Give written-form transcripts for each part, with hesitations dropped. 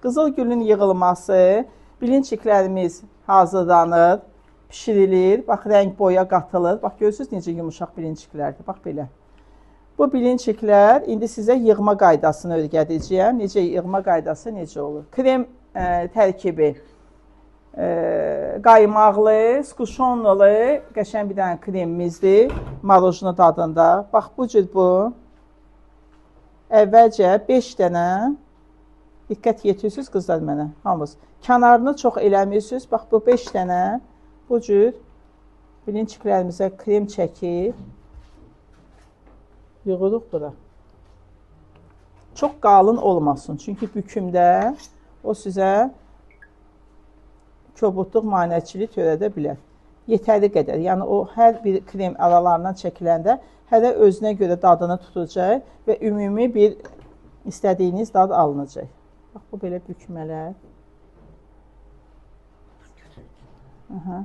Qızıl gülün yığılması, bilinçiklərimiz hazırlanır, pişirilir. Bax, rəng boya qatılır. Bax, görürsünüz necə yumuşaq bilinçiklərdir. Bax, belə. Bu bilinçiklər, indi sizə yığma qaydasını öyrədəcəyəm. Necə yığma qaydası necə olur? Krem tərkibi qaymaqlı, skuşonlu, qəşəng bir dənə kremimizdir. Marojna dadında. Bax, bu cür bu. Əvvəlcə 5 dənə, diqqət yetirsiniz qızlar mənə, hamınız. Kənarını çox eləmirsiniz. Bax, bu 5 dənə bu cür bilinçiklərimizə krem çəkib yığırıq bura. Çox qalın olmasın. Çünki bükümdə o sizə kobudluq, maneəçilik törədə bilər. Yetəri qədər. Yəni, o hər bir krem aralarından çəkiləndə hərə özünə görə dadını tutacaq və ümumi bir istədiyiniz dad alınacaq. Bax, bu belə bükmələr. Aha.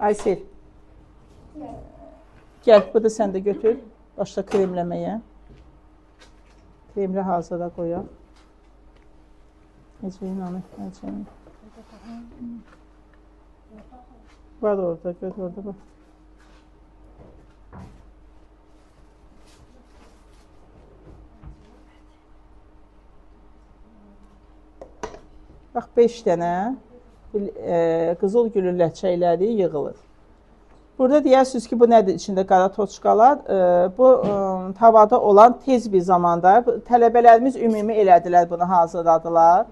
Aysel, gəl, bu da sən də götür, başla kremləməyə. Kremlə hazıra qoyaq. Necə inanıq, necə. Var orada, gör orada, bax. Bax, 5 dənə qızıl gülün ləçəkləri yığılır. Burada deyərsiniz ki, bu nədir? İçində qara toçqalar. Bu, tavada olan tez bir zamanda, tələbələrimiz ümumi elədilər, bunu hazırladılar.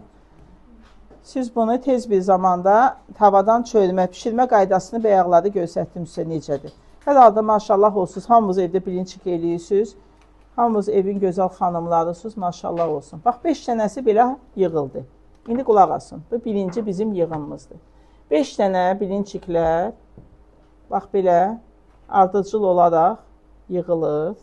Siz bunu tez bir zamanda tavadan çölmə, pişirmə qaydasını bəyəqladı, göstərdim sizə necədir. Hər halda maşallah olsunuz, hamımız evdə bilinçik eləyirsiniz. Hamımız evin gözəl xanımlarısınız, maşallah olsun. Bax, 5 dənəsi belə yığıldı. İndi qulaq asın. Bu birinci bizim yığımımızdır. 5 dənə bilinçiklər, bax belə, ardıcıl olaraq yığılır.